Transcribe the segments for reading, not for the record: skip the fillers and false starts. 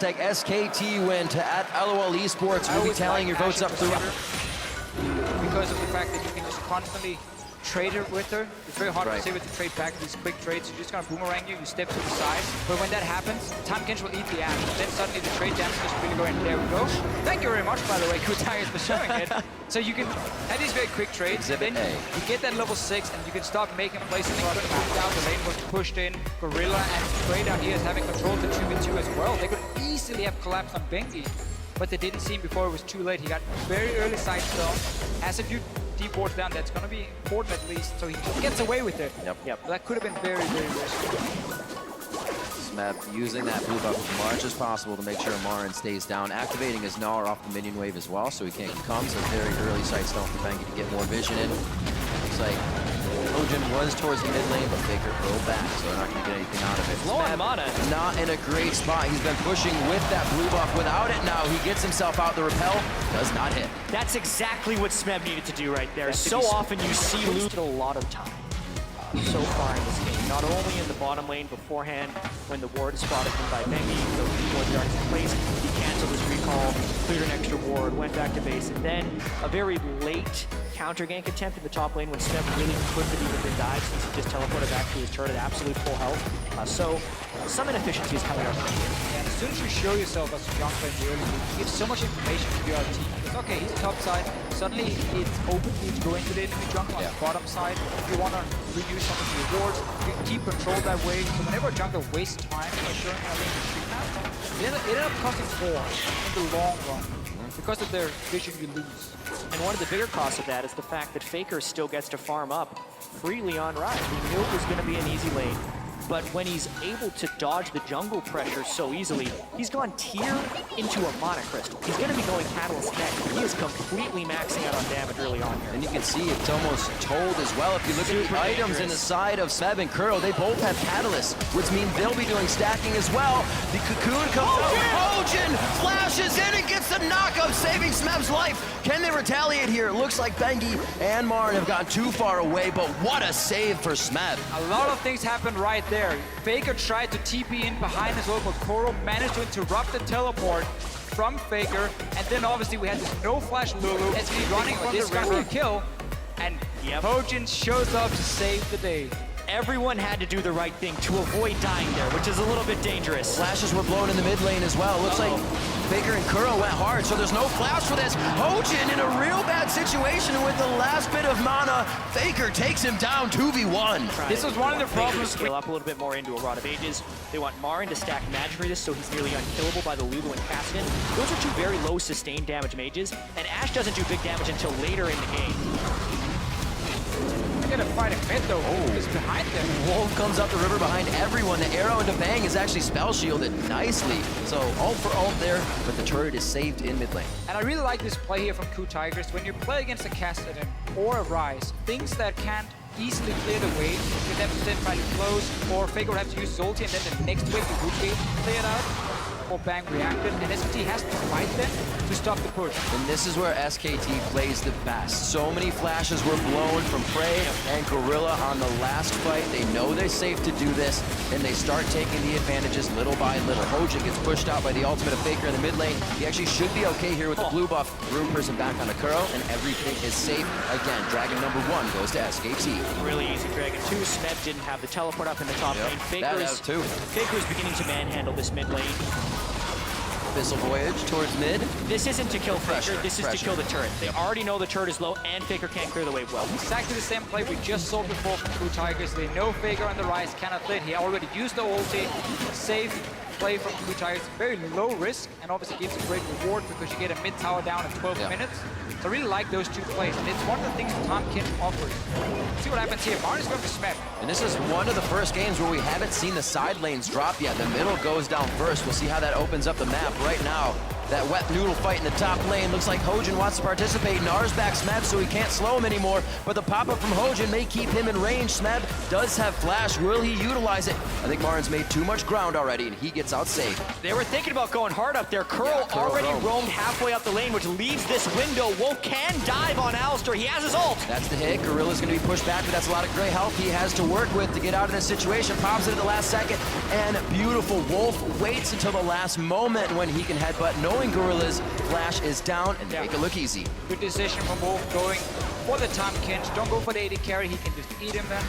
Like SKT win to at LOL Esports. We'll be tallying your votes up through. Because of the fact that you can just constantly trade it with her. It's very hard to say with the trade back, these quick trades. You're just gonna boomerang you step to the side. But when that happens, Tahm Kench will eat the ash. And then suddenly the trade damage is really going, there we go. Thank you very much, by the way, KOO Tigers, for showing it. So you can have these very quick trades, and then you get that level 6, and you can start making plays and then move down. The lane was pushed in. Gorilla and Trey down here is having control of the 2v2 as well. They could easily have collapsed on Bengi, but they didn't see him before it was too late. He got very early side stone. Has a few deep wards down. That's going to be important at least, so he gets away with it. Yep. That could have been very, very risky. Smeb using that blue buff as much as possible to make sure Marin stays down. Activating his Gnar off the minion wave as well, so he can't come. So very early side stone for Bengi to get more vision in. Looks like Hojin was towards the mid lane, but Faker pulled back, so they're not going to get anything out of it. Low on mana. Not in a great spot. He's been pushing with that blue buff. Without it now, he gets himself out. The repel does not hit. That's exactly what Smeb needed to do right there. So often you see Luke a lot of time so far in this game. Not only in the bottom lane beforehand, when the ward is spotted by Bengi, the ward guard is in place, he canceled his recall, cleared an extra ward, went back to base, and then a very late counter gank attempt in the top lane when Smeb really couldn't have even been died since he just teleported back to his turret at absolute full health. So some inefficiencies coming up from here. And as soon as you show yourself as a jungler in the early game, you give so much information to your team. Because, okay, he's top side. Suddenly it's open for you to go into the enemy jungle on the bottom side. If you want to reuse some of the rewards, you can keep control that way. So whenever a jungler wastes time by showing how they can stream out, it ended up costing 4 in the long run. Because of their vision, you lose. And one of the bigger costs of that is the fact that Faker still gets to farm up freely on Rise. He knew it was going to be an easy lane, but when he's able to dodge the jungle pressure so easily, he's gone tier into a Mana Crystal. He's going to be going Catalyst next. He is completely maxing out on damage early on here. And you can see it's almost told as well. If you look at the items in the side of Smeb and Kuro, they both have Catalyst, which means they'll be doing stacking as well. The Cocoon comes out. Hojin flashes in and gets the knockup, saving Smeb's life. Can they retaliate here? It looks like Bengi and Marin have gotten too far away, but what a save for Smeb. A lot of things happened right there. Faker tried to TP in behind as well, but Koro managed to interrupt the teleport from Faker, and then obviously we had this no-flash Lulu as he's running from the river kill, and Hojin shows up to save the day. Everyone had to do the right thing to avoid dying there, which is a little bit dangerous. Flashes were blown in the mid lane as well. It looks like Faker and Kuro went hard, so there's no flash for this. Hojin in a real bad situation, and with the last bit of mana, Faker takes him down 2v1. This was one of the problems. Scale up a little bit more into a Rod of Ages. They want Marin to stack magic for this, so he's nearly unkillable by the Lulu and Cassian. Those are two very low sustained damage mages, and Ashe doesn't do big damage until later in the game. They're gonna fight a mid though. Is behind them. Wolf comes up the river behind everyone. The arrow into Bang is actually spell shielded nicely. So ult for ult there, but the turret is saved in mid lane. And I really like this play here from KOO Tigers. When you play against a Cassian or a Rise, things that can't easily clear the way, you have to sit fighting close, or Faker would have to use his ulti, and then the next wave you would be able to clear it out. Or Bang reacted, and SKT has to fight then to stop the push. And this is where SKT plays the best. So many flashes were blown from Prey and Gorilla on the last fight. They know they're safe to do this, and they start taking the advantages little by little. Hojin gets pushed out by the ultimate of Faker in the mid lane. He actually should be okay here with the blue buff. Room person back on the Kuro, and everything is safe. Again, Dragon number 1 goes to SKT. Really easy Dragon 2. Smeb didn't have the teleport up in the top lane. Faker's beginning to manhandle this mid lane. Missile voyage towards mid. This isn't to kill Faker, this is to kill the turret. They already know the turret is low, and Faker can't clear the wave well. Exactly the same play we just saw before from KOO Tigers. They know Faker on the Rise cannot hit. He already used the ulti. Safe play from KOO Tigers. Very low risk, and obviously gives a great reward because you get a mid tower down in 12 minutes. So I really like those two plays, and it's one of the things Tahm Kench offers. See what happens here. Marin is going to Smeb. And this is one of the first games where we haven't seen the side lanes drop yet. The middle goes down first. We'll see how that opens up the map right now. That wet noodle fight in the top lane. Looks like Hojin wants to participate. Nar's back Smeb, so he can't slow him anymore. But the pop-up from Hojin may keep him in range. Smeb does have flash. Will he utilize it? I think Marin's made too much ground already, and he gets gets out safe. They were thinking about going hard up there. Curl already roamed halfway up the lane, which leaves this window. Wolf can dive on Alistair. He has his ult. That's the hit. Gorilla's going to be pushed back, but that's a lot of great help he has to work with to get out of this situation. Pops it at the last second, and beautiful. Wolf waits until the last moment when he can headbutt, knowing Gorilla's flash is down, and make it look easy. Good decision from Wolf going for the Tahm Kench. Don't go for the AD carry. He can just eat him then.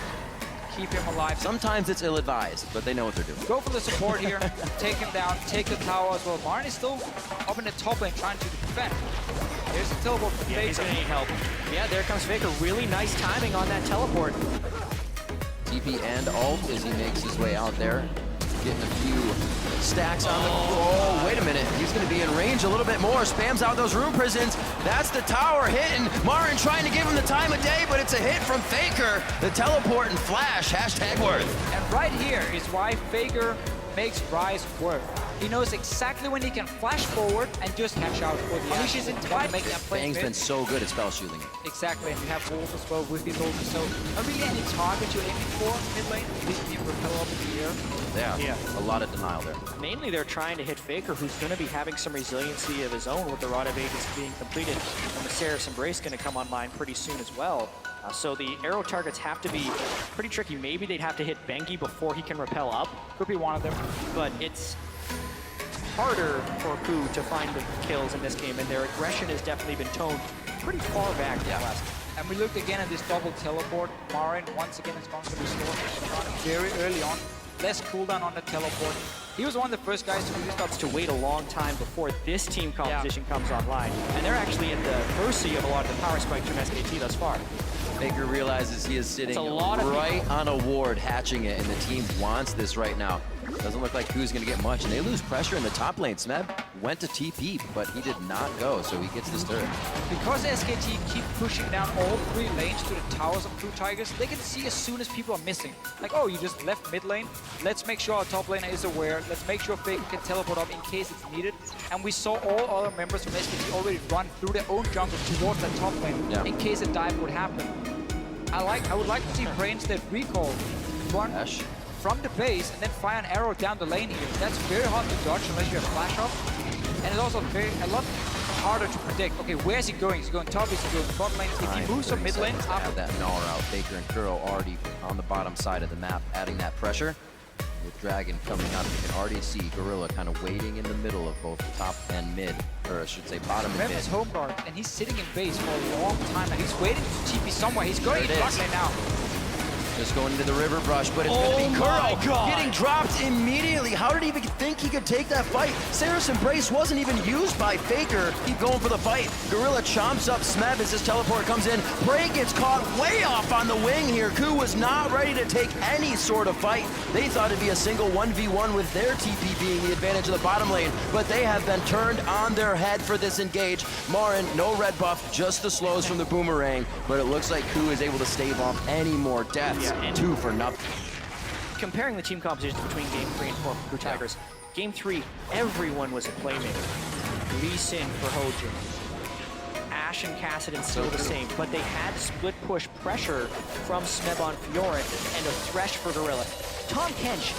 Keep him alive. Sometimes it's ill-advised, but they know what they're doing. Go for the support here. Take him down. Take the tower as well. Marin is still up in the top lane trying to defend. There's a teleport from Yeah, he's Faker. gonna need help. Yeah, there comes Faker. Really nice timing on that teleport. TP and ult as he makes his way out there. Getting a few stacks on the... Oh, wait a minute. He's going to be in range a little bit more. Spams out those rune prisons. That's the tower hitting. Marin trying to give him the time of day, but it's a hit from Faker. The teleport and flash. #worth. And right here is why Faker makes Rise work. He knows exactly when he can flash forward and just catch out for the Unleash his entire make that play. Fang's been so good at spell shielding. Exactly, and you have Wolf as well with these ults. So are really any target you're aiming for mid lane? At least you repel up in the air. Yeah, a lot of denial there. Mainly they're trying to hit Faker, who's going to be having some resiliency of his own with the Rod of Ages being completed. And the Seraph's Embrace going to come online pretty soon as well. So the arrow targets have to be pretty tricky. Maybe they'd have to hit Bengi before he can repel up. Could be one of them. But it's harder for KOO to find the kills in this game, and their aggression has definitely been toned pretty far back in the last. And we looked again at this double teleport. Marin once again is going to restore very early on. Less cooldown on the teleport. He was one of the first guys to really start To wait a long time before this team composition comes online. And they're actually at the mercy of a lot of the power spike from SKT thus far. Faker realizes he is sitting right on a ward, hatching it, and the team wants this right now. Doesn't look like KOO's going to get much, and they lose pressure in the top lane. Smeb went to TP, but he did not go, so he gets this turret. Because SKT keep pushing down all three lanes to the towers of KOO Tigers, they can see as soon as people are missing. Like, oh, you just left mid lane. Let's make sure our top laner is aware. Let's make sure Faker can teleport up in case it's needed. And we saw all other members from SKT already run through their own jungle towards that top lane in case a dive would happen. I would like to see Brains that recall run from the base and then fire an arrow down the lane here. That's very hard to dodge unless you have flash up. And it's also a lot harder to predict. Okay, where's he going? Is he going top? Is he going bottom lane? If he moves from mid lane, have that Gnawer out. Faker and Curl already on the bottom side of the map, adding that pressure. With Dragon coming up, you can already see Gorilla kind of waiting in the middle of both top and mid, or I should say bottom and mid. Remember his home guard, and he's sitting in base for a long time now. He's waiting to TP somewhere. He's going into bot lane now. Just going into the river brush, but it's going to be Curl getting dropped immediately. How did he even think he could take that fight? Seraph's Embrace wasn't even used by Faker. Keep going for the fight. Gorilla chomps up Smeb as his teleport comes in. Prey gets caught way off on the wing here. KOO was not ready to take any sort of fight. They thought it'd be a single 1v1 with their TP being the advantage of the bottom lane, but they have been turned on their head for this engage. Marin, no red buff, just the slows from the boomerang, but it looks like KOO is able to stave off any more deaths. And 2 for nothing. Comparing the team compositions between Game 3 and 4 for KOO Tigers, Game 3, everyone was a playmaker. Lee Sin for Hojin. Ashe and Kassadin still the same, but they had split push pressure from Smeb on Fiora and a Thresh for Gorilla. Tahm Kench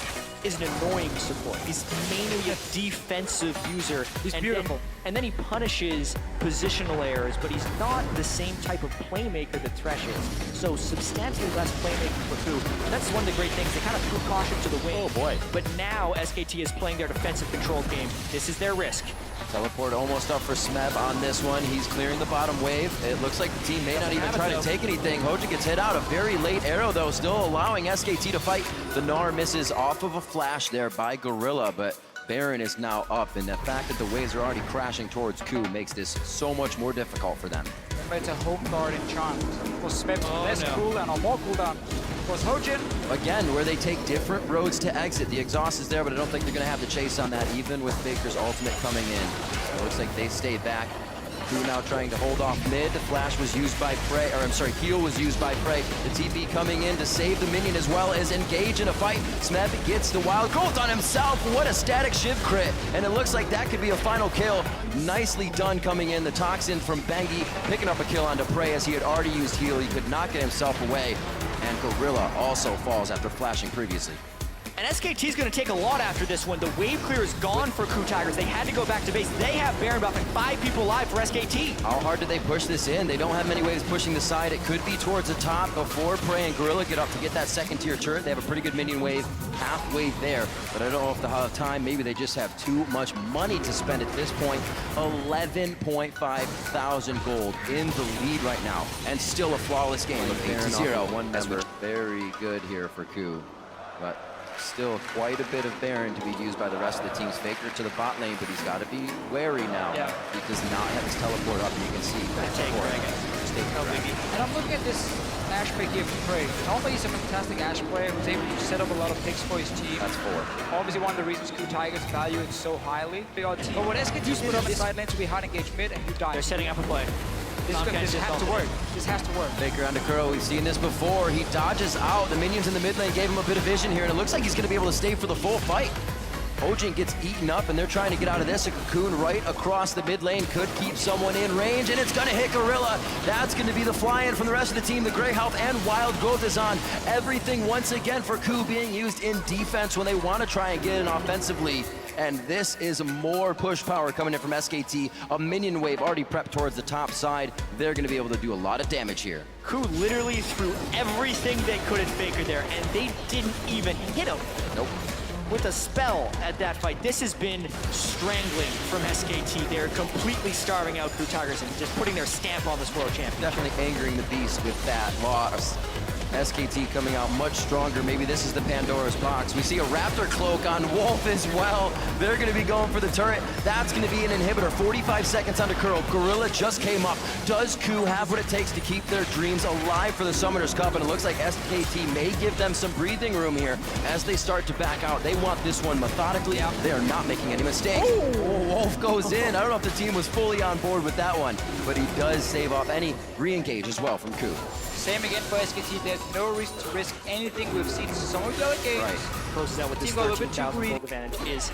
is an annoying support. He's mainly a defensive user. He's beautiful. And then he punishes positional errors, but he's not the same type of playmaker that Thresh is. So substantially less playmaking for KOO. And that's one of the great things. They kind of threw caution to the wind. Oh boy. But now SKT is playing their defensive controlled game. This is their risk. Teleport almost up for Smeb on this one. He's clearing the bottom wave. It looks like the team may not even try to take anything. Hojin gets hit out. A very late arrow, though, still allowing SKT to fight. The Gnawer misses off of a flash there by Gorilla, but Baron is now up, and the fact that the waves are already crashing towards KOO makes this so much more difficult for them. Remember, it's a home guard in Chant. For Smeb, less cooldown or more cooldown. Was Hojin. Again, where they take different roads to exit. The exhaust is there, but I don't think they're going to have the chase on that, even with Faker's ultimate coming in. It looks like they stay back. KOO now trying to hold off mid. The flash was used by Prey, or I'm sorry, heal was used by Prey. The TP coming in to save the minion as well as engage in a fight. Smeb gets the wild growth on himself. What a static shiv crit. And it looks like that could be a final kill. Nicely done coming in. The toxin from Bengi picking up a kill onto Prey as he had already used heal. He could not get himself away. And Gorilla also falls after flashing previously. And SKT is going to take a lot after this one. The wave clear is gone for KOO Tigers. They had to go back to base. They have Baron buff and 5 people alive for SKT. How hard do they push this in? They don't have many waves pushing the side. It could be towards the top before Prey and Gorilla get up to get that second tier turret. They have a pretty good minion wave halfway there, but I don't know if they have time. Maybe they just have too much money to spend at this point. 11.5 thousand gold in the lead right now, and still a flawless game of 8-0. One member, very good here for KOO, but still quite a bit of Baron to be used by the rest of the team's Faker to the bot lane, but he's got to be wary now. Yeah. He does not have his teleport up, and you can see. And I'm looking at this Ashe pick here for Prey. Normally he's a fantastic Ashe player who's able to set up a lot of picks for his team. That's 4. Obviously one of the reasons KOO Tigers value it so highly. But what SKT split up in side lane to be hard engaged mid, and you die. They're setting up a play. This has to work. This has to work. Faker onto Kuro, we've seen this before. He dodges out. The minions in the mid lane gave him a bit of vision here, and it looks like he's going to be able to stay for the full fight. Ojin gets eaten up, and they're trying to get out of this. A Cocoon right across the mid lane could keep someone in range, and it's going to hit Gorilla. That's going to be the fly-in from the rest of the team. The Grey Health and Wild Growth is on. Everything once again for KOO being used in defense when they want to try and get in offensively. And this is more push power coming in from SKT. A minion wave already prepped towards the top side. They're going to be able to do a lot of damage here. KOO literally threw everything they could at Faker there, and they didn't even hit him. Nope. With a spell at that fight. This has been strangling from SKT. They're completely starving out KOO Tigers and just putting their stamp on this world champion. Definitely angering the beast with that loss. SKT coming out much stronger. Maybe this is the Pandora's box. We see a Raptor cloak on Wolf as well. They're going to be going for the turret. That's going to be an inhibitor. 45 seconds onto Curl. Gorilla just came up. Does KOO have what it takes to keep their dreams alive for the Summoners Cup? And it looks like SKT may give them some breathing room here as they start to back out. They want this one methodically. They are not making any mistakes. Oh, Wolf goes in. I don't know if the team was fully on board with that one, but he does save off any re-engage as well from KOO. Same again for SKT. There's no reason to risk anything we've seen in some of the other games. Right. Closes out with this 13,000 gold advantage is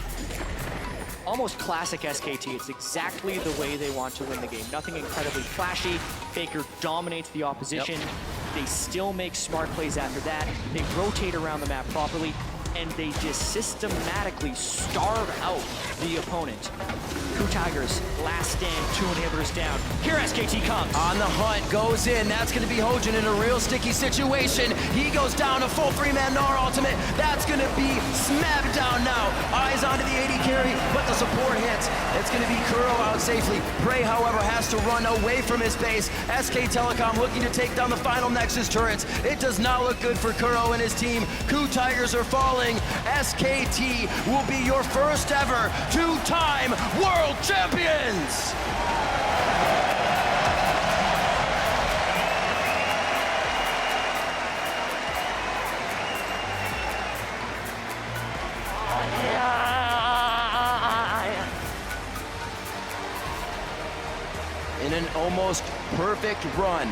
almost classic SKT. It's exactly the way they want to win the game. Nothing incredibly flashy. Faker dominates the opposition. They still make smart plays after that. They rotate around the map properly, and they just systematically starve out the opponent. KOO Tigers, last stand, 2 inhibitors down. Here SKT comes. On the hunt, goes in. That's going to be Hojin in a real sticky situation. He goes down a full 3-man Gnar ultimate. That's going to be smacked down now. Eyes onto the 80 carry, but the support hits. It's going to be Kuro out safely. Prey, however, has to run away from his base. SK Telecom looking to take down the final Nexus turrets. It does not look good for Kuro and his team. KOO Tigers are falling. SKT will be your first ever 2-time world champions! In an almost perfect run,